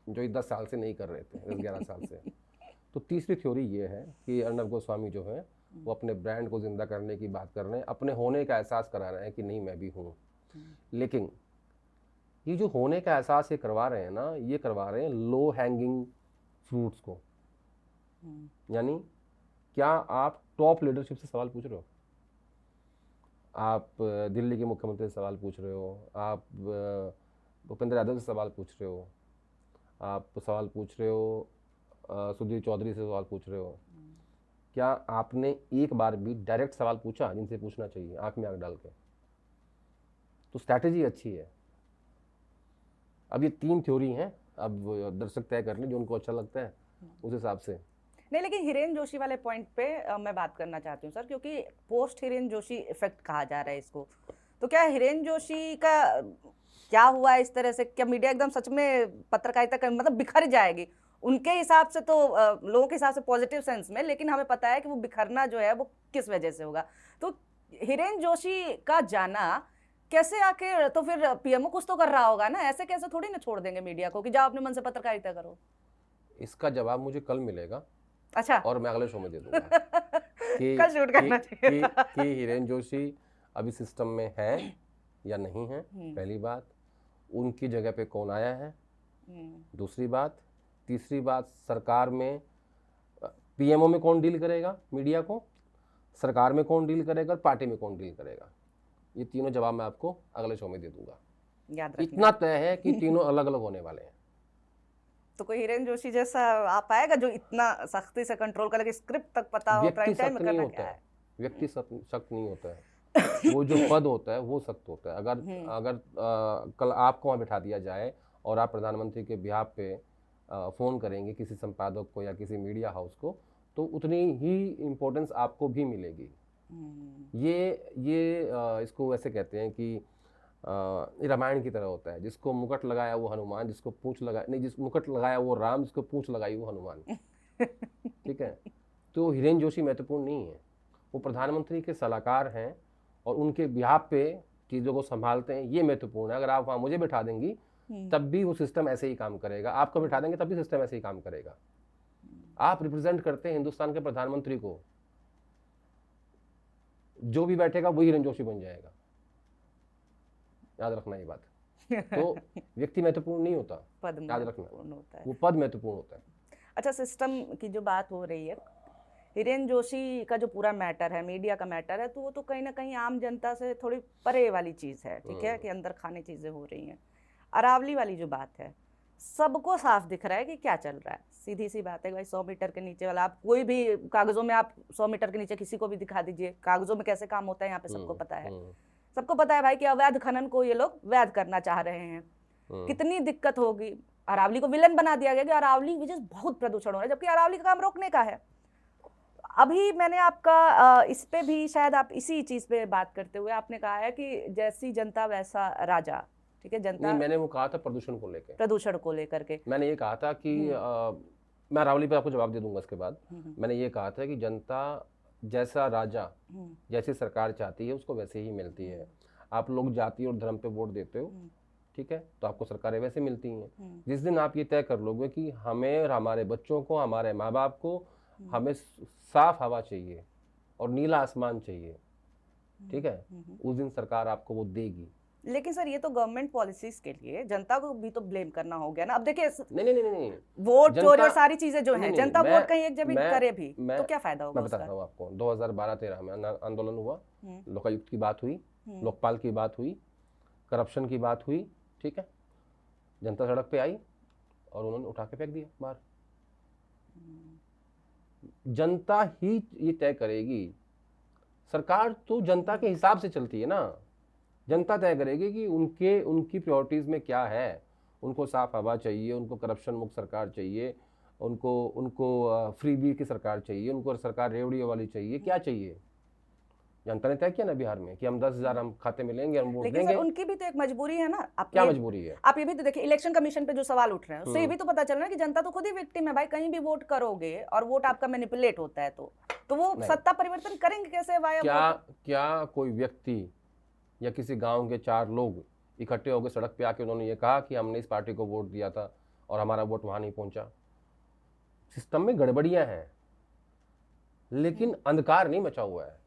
जो 10 साल से नहीं कर रहे थे, 10-11 साल से। तो तीसरी थ्योरी ये है कि अर्णब गोस्वामी जो है वो अपने ब्रांड को जिंदा करने की बात कर रहे हैं, अपने होने का एहसास करा रहे हैं कि नहीं मैं भी हूँ। लेकिन ये जो होने का एहसास ये करवा रहे हैं ना, ये करवा रहे हैं लो हैंगिंग फ्रूट्स को। यानी क्या आप टॉप लीडरशिप से सवाल पूछ रहे हो, आप दिल्ली के मुख्यमंत्री से सवाल पूछ रहे हो, आप भूपेंद्र यादव से सवाल पूछ रहे हो, आप सवाल पूछ रहे हो सुधीर चौधरी से सवाल पूछ रहे हो, क्या आपने एक बार भी डायरेक्ट सवाल पूछा जिनसे पूछना चाहिए, आंख में आंख डाल के? तो स्ट्रैटेजी अच्छी है। अब ये 3 थ्योरी हैं, अब दर्शक तय कर लें जो उनको अच्छा लगता है उस हिसाब से। नहीं, लेकिन हिरेन जोशी वाले पॉइंट पे मैं बात करना चाहती हूँ सर, क्योंकि पोस्ट हिरेन जोशी इफेक्ट कहा जा रहा है इसको। तो क्या हिरेन जोशी का क्या हुआ इस तरह से, क्या मीडिया एकदम सच में पत्रकारिता का मतलब बिखर जाएगी? उनके हिसाब से तो लोगों के हिसाब से पॉजिटिव सेंस में, लेकिन हमें पता है कि वो बिखरना जो है वो किस वजह से होगा। तो हिरेन जोशी का जाना कैसे आके, तो फिर पीएमओ कुछ तो कर रहा होगा ना, ऐसे कैसे थोड़ी ना छोड़ देंगे मीडिया को कि जाओ अपने मन से पत्रकारिता करो। इसका जवाब मुझे कल मिलेगा अच्छा, और मैं अगले शो में दे दूंगा कि कल शूट करना चाहिए था। कि हिरेन जोशी अभी सिस्टम में है या नहीं है, पहली बात। उनकी जगह पे कौन आया है, दूसरी बात। तीसरी बात, सरकार में पीएमओ में कौन डील करेगा मीडिया को, सरकार में कौन डील करेगा और पार्टी में कौन डील करेगा। ये तीनों जवाब मैं आपको अगले शो में दे दूंगा। याद रखना। इतना तय है कि तीनों अलग अलग होने वाले हैं। तो कोई हिरेन जोशी जैसा आ पाएगा जो इतना सख्ती से कंट्रोल करे कि स्क्रिप्ट तक पता हो, व्यक्ति प्राइम टाइम सख्त में नहीं करना होता क्या है, है। व्यक्ति सख्त नहीं होता है। वो जो पद होता है वो सख्त होता है। अगर कल आपको वहाँ बिठा दिया जाए और आप प्रधानमंत्री के बिहाफ पे फ़ोन करेंगे किसी संपादक को या किसी मीडिया हाउस को, तो उतनी ही इम्पोर्टेंस आपको भी मिलेगी। ये इसको ऐसे कहते हैं कि ये रामायण की तरह होता है, जिसको मुकुट लगाया वो हनुमान, जिसको पूंछ लगाया नहीं, जिस मुकुट लगाया वो राम, जिसको पूंछ लगाई वो हनुमान। ठीक है, तो हिरेन जोशी महत्वपूर्ण नहीं है, वो प्रधानमंत्री के सलाहकार हैं और उनके बिहाफ पे चीज़ों को संभालते हैं, ये महत्वपूर्ण है। अगर आप वहाँ मुझे बिठा देंगी तब भी वो सिस्टम ऐसे ही काम करेगा, आपको बिठा देंगे तब भी सिस्टम ऐसे ही काम करेगा। आप रिप्रेजेंट करते हैं हिंदुस्तान के प्रधानमंत्री को, जो भी बैठेगा वही हिरेन जोशी बन जाएगा, याद रखना ये बात। तो व्यक्ति महत्वपूर्ण नहीं होता, पद याद रखना, महत्वपूर्ण होता है। वो पद महत्वपूर्ण होता है। अच्छा, सिस्टम की जो बात हो रही है, हिरेन जोशी का जो पूरा मैटर है, मीडिया का मैटर है, तो वो तो कहीं ना कहीं आम जनता से थोड़ी परे वाली चीज़ है, ठीक है, कि अंदर खाने चीज़ें हो रही हैं। अरावली वाली जो बात है, सबको साफ दिख रहा है कि क्या चल रहा है। सीधी सी बात है भाई, 100 मीटर के नीचे वाला, आप कोई भी कागजों में, आप 100 मीटर के नीचे किसी को भी दिखा दीजिए, कागजों में कैसे काम होता है यहाँ पे सबको पता है। सबको पता है भाई कि अवैध खनन को ये लोग वैध करना चाह रहे हैं। कितनी दिक्कत होगी। अरावली को विलन बना दिया गया कि अरावली वजह से बहुत प्रदूषण हो रहा है, जबकि अरावली का काम रोकने का है। अभी मैंने आपका इस पे भी शायद आप इसी चीज पे बात करते हुए आपने कहा है कि जैसी जनता वैसा राजा, ठीक है, जनता। नहीं, मैंने वो कहा था प्रदूषण को लेकर, प्रदूषण को लेकर के मैंने ये कहा था कि मैं अरावली पे आपको जवाब दे दूंगा इसके बाद। मैंने ये कहा था कि जनता जैसा राजा, जैसी सरकार चाहती है उसको वैसे ही मिलती है। आप लोग जाति और धर्म पे वोट देते हो, ठीक है, तो आपको सरकारें वैसे मिलती हैं। जिस दिन आप ये तय कर लोगे कि हमें और हमारे बच्चों को, हमारे माँ बाप को, हमें साफ हवा चाहिए और नीला आसमान चाहिए, ठीक है, उस दिन सरकार आपको वो देगी। लेकिन सर ये तो गवर्नमेंट पॉलिसीज के लिए, जनता को भी तो ब्लेम करना हो गया ना। अब देखिए, नहीं, वोट चोरी और सारी चीजें जो है, जनता वोट कहीं एक जगह करे भी तो क्या फायदा होगा मैं बताता हूँ आपको। 2012-13 में आंदोलन हुआ, लोकायुक्त की बात हुई, लोकपाल की बात हुई, करप्शन की बात हुई, ठीक है, जनता सड़क पे आई और उन्होंने उठा के फेंक दिया बाहर। जनता ही ये तय करेगी, सरकार तो जनता के हिसाब से चलती है ना। जनता तय करेगी कि उनकी प्रायोरिटीज में क्या है। उनको साफ हवा चाहिए, उनको करप्शन मुक्त सरकार चाहिए, उनको फ्रीबी की सरकार चाहिए, उनको सरकार रेवड़ियों वाली चाहिए, क्या चाहिए। जनता ने तय किया ना बिहार में कि हम 10,000 हम खाते में लेंगे, हम वोट देंगे। लेकिन उनकी भी तो एक मजबूरी है ना। क्या मजबूरी है? आप ये भी तो देखिए, इलेक्शन कमीशन पे जो सवाल उठ रहे हैं उससे ये भी तो पता चल रहा है कि जनता तो खुद ही विक्टिम है भाई। कहीं भी वोट करोगे और वोट आपका मैनिपुलेट होता है तो वो सत्ता परिवर्तन करेंगे कैसे? क्या कोई व्यक्ति या किसी गांव के 4 लोग इकट्ठे होकर सड़क पे आके उन्होंने ये कहा कि हमने इस पार्टी को वोट दिया था और हमारा वोट वहां नहीं पहुंचा? सिस्टम में गड़बड़ियां हैं, लेकिन अंधकार नहीं मचा हुआ है।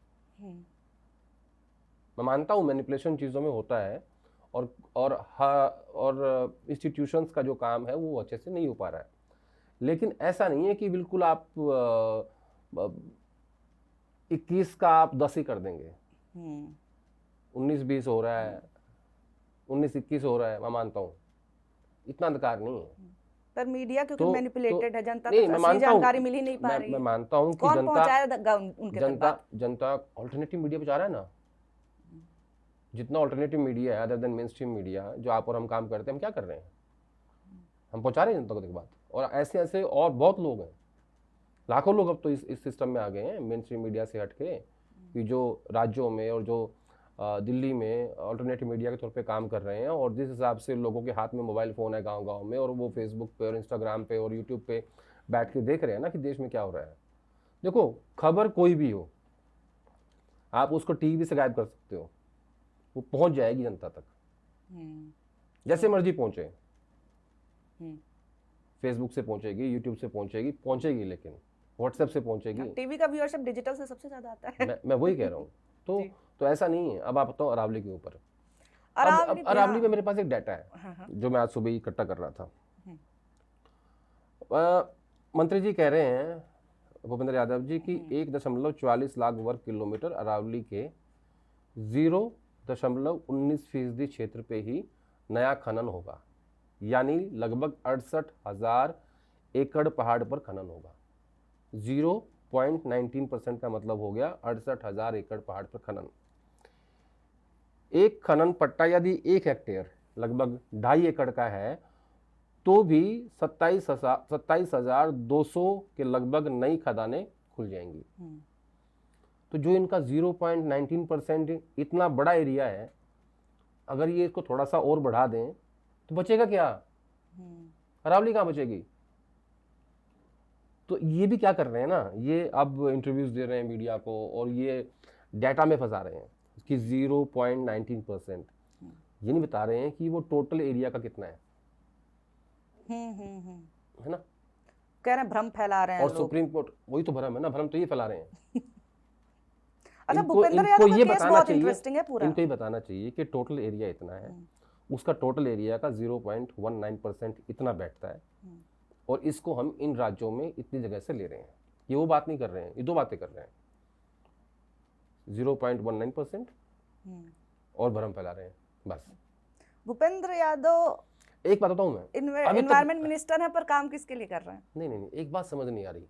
मैं मानता हूं मैनिपुलेशन चीजों में होता है और इंस्टीट्यूशंस का जो काम है वो अच्छे से नहीं हो पा रहा है, लेकिन ऐसा नहीं है कि बिल्कुल आप 21 का आप 10 ही कर देंगे। 19-20 हो रहा है, 19-21 हो रहा है, मैं मानता हूँ इतना अंधकार नहीं है। पर मीडिया क्योंकि तो मैनिपुलेटेड है, जनता नहीं, तक मैं असली मानता हूँ, जानकारी मिल ही नहीं पा रही मैं है। मानता हूँ कि कौन जनता पहुंचाएगा उनके तक जनता बात? जनता ऑल्टरनेटिव मीडिया पे जा रहा है ना। जितना ऑल्टरनेटिव मीडिया है other than main stream media, जो आप और हम काम करते हैं, हम क्या कर रहे हैं? हम पहुंचा रहे हैं जनता तक बात। और ऐसे ऐसे और बहुत लोग हैं, लाखों लोग अब तो इस सिस्टम में आ गए हैं मेन स्ट्रीम मीडिया से हटके, कि जो राज्यों में और जो दिल्ली में ऑल्टरनेटिव मीडिया के तौर पे काम कर रहे हैं। और जिस हिसाब से लोगों के हाथ में मोबाइल फ़ोन है गांव-गांव में, और वो फेसबुक पे और इंस्टाग्राम पे और यूट्यूब पे बैठ के देख रहे हैं ना कि देश में क्या हो रहा है। देखो, खबर कोई भी हो, आप उसको टीवी से गायब कर सकते हो, वो पहुंच जाएगी जनता तक, जैसे मर्जी पहुंचे। फेसबुक से पहुंचेगी, यूट्यूब से पहुंचेगी, लेकिन व्हाट्सएप से पहुंचेगी। टीवी का व्यूअरशिप डिजिटल से सबसे ज्यादा आता है। मैं वही कह रहा हूँ। तो ऐसा नहीं है। अब आप बताओ अरावली के ऊपर। अरावली अब अरावली में मेरे पास एक डाटा है, हाँ। जो मैं आज सुबह ही इकट्ठा कर रहा था। मंत्री जी कह रहे हैं, भूपेंद्र यादव जी, कि 1.44 लाख वर्ग किलोमीटर अरावली के 0.19% क्षेत्र पे ही नया खनन होगा, यानी लगभग 68,000 एकड़ पहाड़ पर खनन होगा। 0.19% का मतलब हो गया 68,000 एकड़ पहाड़ पर खनन। एक खनन पट्टा यदि 1 हेक्टेयर लगभग 2.5 एकड़ का है, तो भी 27,200 के लगभग नई खदानें खुल जाएंगी। तो जो इनका 0.19% इतना बड़ा एरिया है, अगर ये इसको थोड़ा सा और बढ़ा दें तो बचेगा क्या? अरावली कहाँ बचेगी? तो ये भी क्या कर रहे हैं ना, ये अब इंटरव्यूज दे रहे हैं मीडिया को, और ये डाटा में फंसा रहे हैं कि 0.19%। ये नहीं बता रहे हैं कि वो टोटल एरिया का कितना है। है ना? कह रहे हैं भ्रम फैला रहे हैं और लोग। सुप्रीम कोर्ट, वही तो भ्रम है ना, भ्रम तो ये फैला रहे हैं। अच्छा, इनको भूपेंद्र यादव का ये केस बताना बहुत चाहिए, इंटरेस्टिंग है पूरा। इनको ये बताना चाहिए कि टोटल एरिया इतना है, उसका टोटल एरिया का 0.19% इतना बैठता है, और इसको हम इन राज्यों में इतनी जगह से ले रहे हैं। ये वो बात नहीं कर रहे हैं, ये दो बातें कर रहे हैं, 0.19% और भ्रम फैला रहे हैं, बस। भूपेंद्र यादव एक बात बताऊं मैं, अभी एनवायरमेंट मिनिस्टर है, पर काम किसके लिए कर रहे हैं? नहीं, एक बात समझ नहीं आ रही,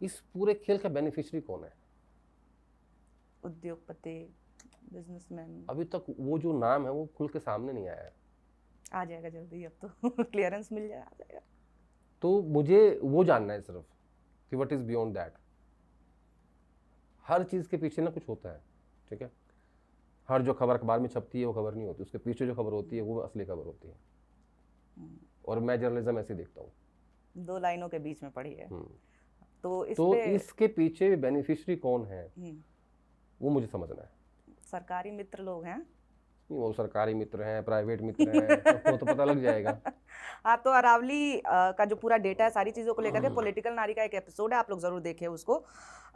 इस पूरे खेल का बेनिफिशियरी कौन है? उद्योगपति, बिजनेसमैन। अभी तक वो जो नाम है वो खुल के सामने नहीं आया है। आ जाएगा जल्दी, अब तो क्लियरेंस मिल जाए, आ जाएगा। तो मुझे वो जानना है सिर्फ कि व्हाट इज बियॉन्ड दैट। हर चीज के पीछे ना कुछ होता है, ठीक है? हर जो खबर अखबार में छपती है वो खबर नहीं होती, उसके पीछे जो खबर होती है वो असली खबर होती है। और मैं जर्नलिज्म ऐसे देखता हूँ, 2 लाइनों के बीच में पड़ी है। तो इसके पीछे बेनिफिशियरी कौन है वो मुझे समझना है। सरकारी मित्र लोग हैं? नहीं, वो सरकारी मित्र हैं, प्राइवेट मित्र हैं, वो तो पता लग जाएगा। हाँ, तो अरावली का जो पूरा डेटा है सारी चीजों को लेकर के, पॉलिटिकल नारी का एक एपिसोड है, आप लोग जरूर देखिए उसको।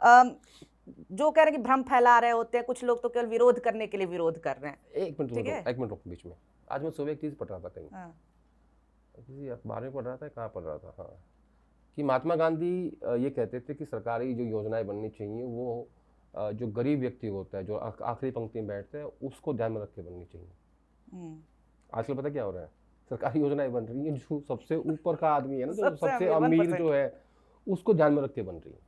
जो कह रहे हैं कि भ्रम फैला रहे होते हैं कुछ लोग, तो केवल विरोध करने के लिए विरोध कर रहे हैं। एक मिनट रुको बीच में। आज मैं सुबह एक चीज पढ़ रहा था, कहीं किसी अखबार में पढ़ रहा था, कहाँ पढ़ रहा था, हाँ, कि महात्मा गांधी ये कहते थे कि सरकारी जो योजनाएं बननी चाहिए वो जो गरीब व्यक्ति होता है, जो आखिरी पंक्ति में बैठते हैं, उसको ध्यान में रख के बननी चाहिए। आजकल पता क्या हो रहा है? सरकारी योजनाएं बन रही हैं, जो सबसे ऊपर का आदमी है ना, जो सबसे अमीर जो है, उसको ध्यान में रख के बन रही है।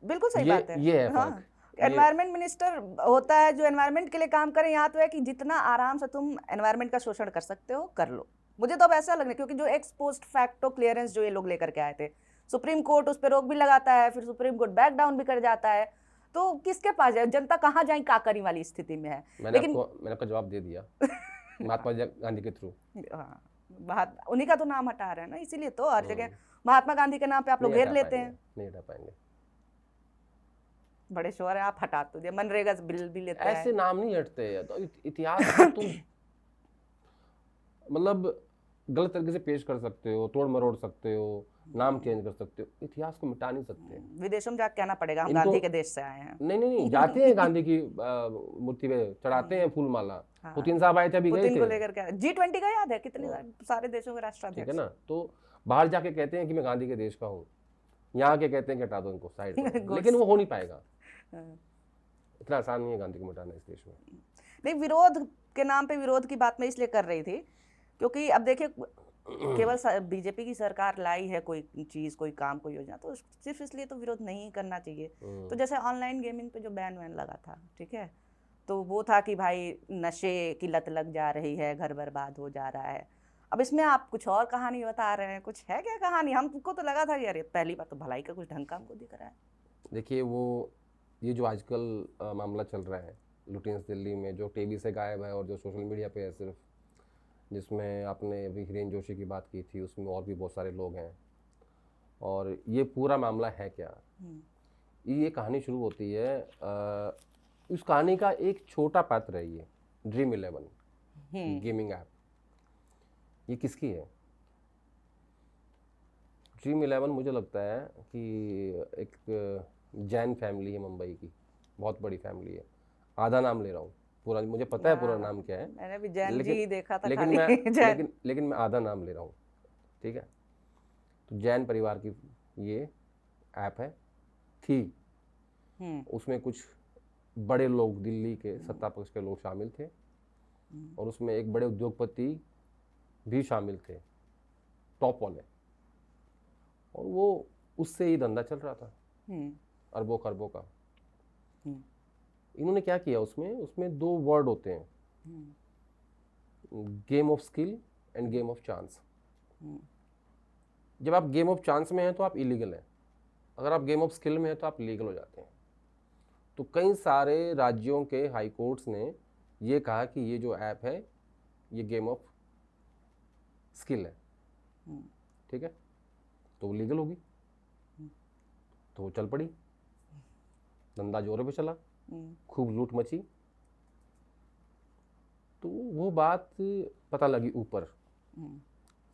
बिल्कुल सही बात है। ये है फर्क। एनवायरमेंट मिनिस्टर होता है जो एनवायरनमेंट के लिए काम करे। यहाँ तो है कि जितना आराम से तुम एनवायरनमेंट का शोषण कर सकते हो कर लो। मुझे तो अब ऐसा लग रहा है, क्योंकि जो एक्स पोस्ट फैक्टो क्लियरेंस जो ये लोग लेकर के आए थे, सुप्रीम कोर्ट उस पर रोक भी लगाता है, फिर सुप्रीम कोर्ट बैक डाउन भी कर जाता है, तो किसके पास जाए? जनता कहाँ जाए? काकरी वाली स्थिति में है। लेकिन मैंने आपका जवाब दे दिया महात्मा गांधी के थ्रू। हाँ, उन्हीं का तो नाम हटा रहे हैं ना, इसीलिए तो हर जगह महात्मा गांधी के नाम पे आप लोग घेर लेते हैं। नहीं हटा पाएंगे, बड़े शोर है, आप हटा तो दिया। मनरेगा से बिल भी लेते हैं। ऐसे नाम नहीं हटते। तो इतिहास तुम मतलब गलत तरीके से पेश कर सकते हो, तोड़ मरोड़ सकते हो, नाम चेंज कर सकते हो, इतिहास को मिटा नहीं सकते। विदेशों में जाके कहना पड़ेगा हम गांधी के देश से आए हैं। नहीं, जाते हैं गांधी की मूर्ति पे चढ़ाते हैं फूल माला। पुतिन साहब आए थे, अभी गए थे। पुतिन को लेकर के G20 का याद है, कितने सारे देशों के राष्ट्राध्यक्ष, ठीक है ना? तो बाहर जाके कहते हैं कि मैं गांधी के देश का हूँ, यहाँ के कहते हैं कि हटा दो इनको साइड में। लेकिन वो हो नहीं पाएगा, इतना आसान नहीं है गांधी को मिटाना इस देश में। नहीं, विरोध के नाम पे विरोध की बात मैं इसलिए कर रही थी क्योंकि अब देखिए केवल बीजेपी की सरकार लाई है कोई चीज, कोई काम, कोई योजना, तो सिर्फ इसलिए तो विरोध नहीं करना चाहिए। तो जैसे ऑनलाइन गेमिंग पे जो बैन वैन लगा था, ठीक है, तो वो था कि भाई नशे की लत लग जा रही है, घर बर्बाद हो जा रहा है। अब इसमें आप कुछ और कहानी बता रहे हैं, कुछ है क्या कहानी? हमको तो लगा था कि अरे पहली बार तो भलाई का कुछ ढंग का हमको दिख रहा है। देखिए ये जो आजकल मामला चल रहा है लुटेंस दिल्ली में, जो टीवी से गायब है और जो सोशल मीडिया पे है सिर्फ, जिसमें आपने अभी हिरेन जोशी की बात की थी, उसमें और भी बहुत सारे लोग हैं, और ये पूरा मामला है क्या? ये कहानी शुरू होती है उस कहानी का एक छोटा पात्र है, ये Dream11 गेमिंग ऐप। ये किसकी है? Dream11 मुझे लगता है कि एक जैन फैमिली है मुंबई की, बहुत बड़ी फैमिली है। आधा नाम ले रहा हूँ, पूरा मुझे पता है पूरा नाम क्या है, मैंने भी जैन जी ही देखा था लेकिन खाली। लेकिन मैं आधा नाम ले रहा हूँ, ठीक है। तो जैन परिवार की ये ऐप है, थी। उसमें कुछ बड़े लोग, दिल्ली के सत्ता पक्ष के लोग शामिल थे, और उसमें एक बड़े उद्योगपति भी शामिल थे, टॉप वाले, और वो उससे ही धंधा चल रहा था अरबों खरबों का। इन्होंने क्या किया, उसमें दो वर्ड होते हैं, game of skill end game of chance. जब आप गेम ऑफ चांस में हैं तो आप इलीगल हैं, अगर आप गेम ऑफ स्किल में हैं तो आप लीगल हो जाते हैं। तो कई सारे राज्यों के हाई कोर्ट्स ने ये कहा कि ये जो ऐप है ये गेम ऑफ स्किल है, ठीक है, तो वो लीगल होगी। तो वो चल पड़ी, धंधा जोरों पे चला, खूब लूट मची। तो वो बात पता लगी ऊपर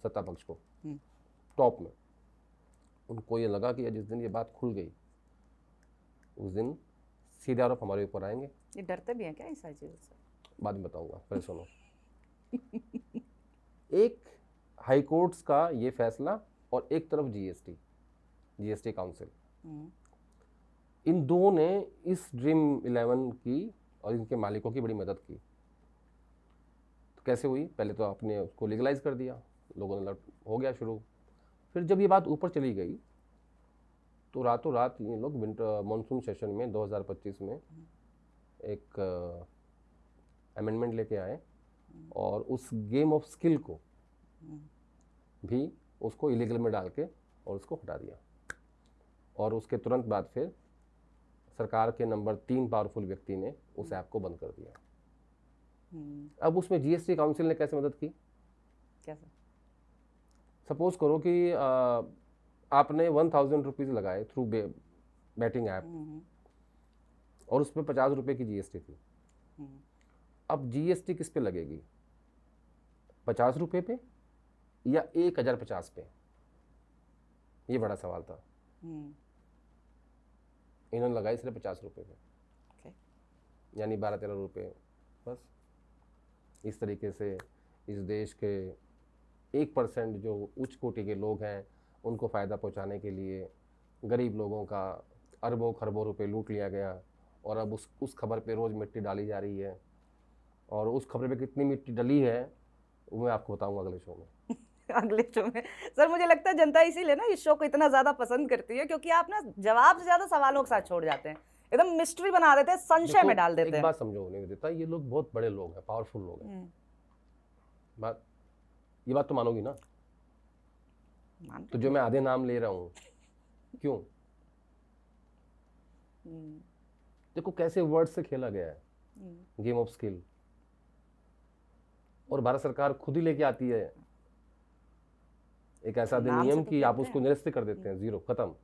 सत्ता पक्ष को, टॉप में। उनको ये लगा कि जिस दिन ये बात खुल गई उस दिन सीधे आरोप हमारे ऊपर आएंगे। ये डरते भी हैं क्या इस सारी चीजों से? बाद में बताऊंगा, पहले सुनो। एक हाई कोर्ट्स का ये फैसला और एक तरफ जीएसटी काउंसिल, इन दो ने इस Dream11 की और इनके मालिकों की बड़ी मदद की। तो कैसे हुई? पहले तो आपने उसको लीगलाइज कर दिया, लोगों ने हो गया शुरू। फिर जब ये बात ऊपर चली गई तो रातों रात ये लोग विंटर मानसून सेशन में 2025 में एक अमेंडमेंट लेके आए और उस गेम ऑफ स्किल को भी उसको इलीगल में डाल के और उसको हटा दिया। और उसके तुरंत बाद फिर सरकार के नंबर 3 पावरफुल व्यक्ति ने उस ऐप को बंद कर दिया। अब उसमें जीएसटी काउंसिल ने कैसे मदद की? कैसे? सपोज करो कि आपने 1000 रुपीज़ लगाए थ्रू बैटिंग ऐप और उस पर 50 रुपये की जीएसटी थी। अब जीएसटी किस पे लगेगी, 50 रुपये पे या 1050 पे? ये बड़ा सवाल था। इन्होंने लगाई सिर्फ 50 रुपये पे, यानी 12-13 रुपये बस। इस तरीके से इस देश के 1% जो उच्च कोटि के लोग हैं उनको फ़ायदा पहुंचाने के लिए गरीब लोगों का अरबों खरबों रुपए लूट लिया गया। और अब उस खबर पे रोज़ मिट्टी डाली जा रही है, और उस खबर पे कितनी मिट्टी डली है वो मैं आपको बताऊंगा अगले शो में। अगले शो में सर, मुझे लगता है जनता इसीलिए ना इस शो को इतना ज़्यादा पसंद करती है, क्योंकि आप ना जवाब से ज़्यादा सवालों के साथ छोड़ जाते हैं, एकदम मिस्ट्री बना देते हैं, संशय में डाल देते हैं। एक बात समझो निवेदिता, ये लोग बहुत बड़े लोग हैं, पावरफुल लोग हैं। ये बात तो मानोगी ना? तो जो मैं आधे नाम ले रहा हूँ क्यों? देखो कैसे वर्ड से खेला गया है, गेम ऑफ स्किल। और भारत सरकार खुद ही लेके आती है एक ऐसा अधिनियम कि आप उसको निरस्त कर देते हैं, जीरो, खत्म।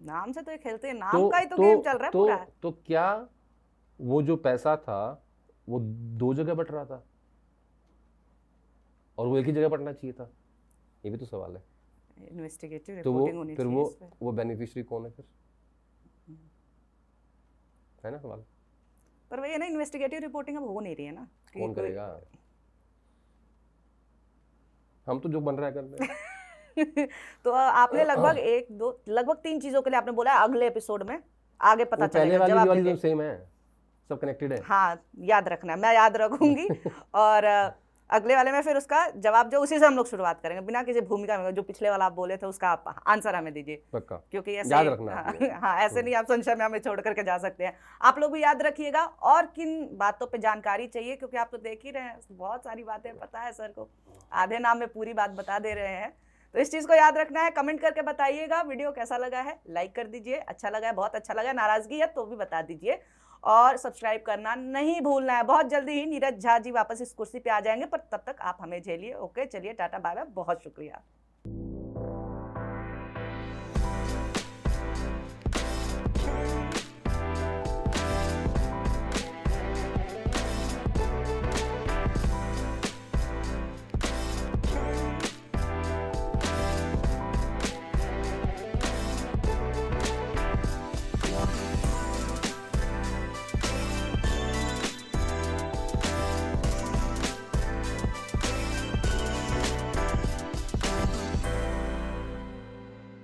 नाम से तो ये खेलते हैं, नाम का ही तो गेम चल रहा है पूरा। तो क्या वो जो पैसा था वो 2 जगह बट रहा था और वो एक ही जगह बटना चाहिए था? ये भी तो सवाल है। इन्वेस्टिगेटिव तो रिपोर्टिंग होनी चाहिए इस पे। वो बेनिफिशियरी कौन है फिर? है ना सवाल। पर वही है ना, इन्वेस्टिगेटिव रिपोर्टिंग अब हो नहीं रही है ना। कौन करेगा? हम तो जो बन रहा है कर रहे हैं। तो आपने लगभग 3 चीजों के लिए आपने बोला अगले एपिसोड में आगे पता चलेगा। पहले वाली जो सेम है, सब कनेक्टेड है। हाँ, याद रखना, मैं याद रखूंगी। और अगले वाले में फिर उसका जवाब जो उसी से हम लोग शुरुआत करेंगे, बिना किसी भूमिका में। जो पिछले वाला आप बोले थे उसका आप आंसर हमें दीजिए, पक्का क्योंकि ऐसे याद रखना आप ये। हाँ, ऐसे नहीं आप संशय में हमें छोड़ करके जा सकते हैं। आप लोग भी याद रखिएगा। और किन बातों पे जानकारी चाहिए, क्योंकि आप तो देख ही रहे हैं बहुत सारी बातें पता है सर को, आधे नाम में पूरी बात बता दे रहे हैं। तो इस चीज को याद रखना है। कमेंट करके बताइएगा वीडियो कैसा लगा है, लाइक कर दीजिए, अच्छा लगा है, बहुत अच्छा लगा है, नाराजगी है तो भी बता दीजिए, और सब्सक्राइब करना नहीं भूलना है। बहुत जल्दी ही नीरज झा जी वापस इस कुर्सी पे आ जाएंगे, पर तब तक आप हमें झेलिए। ओके, चलिए टाटा बाय बाय, बहुत शुक्रिया।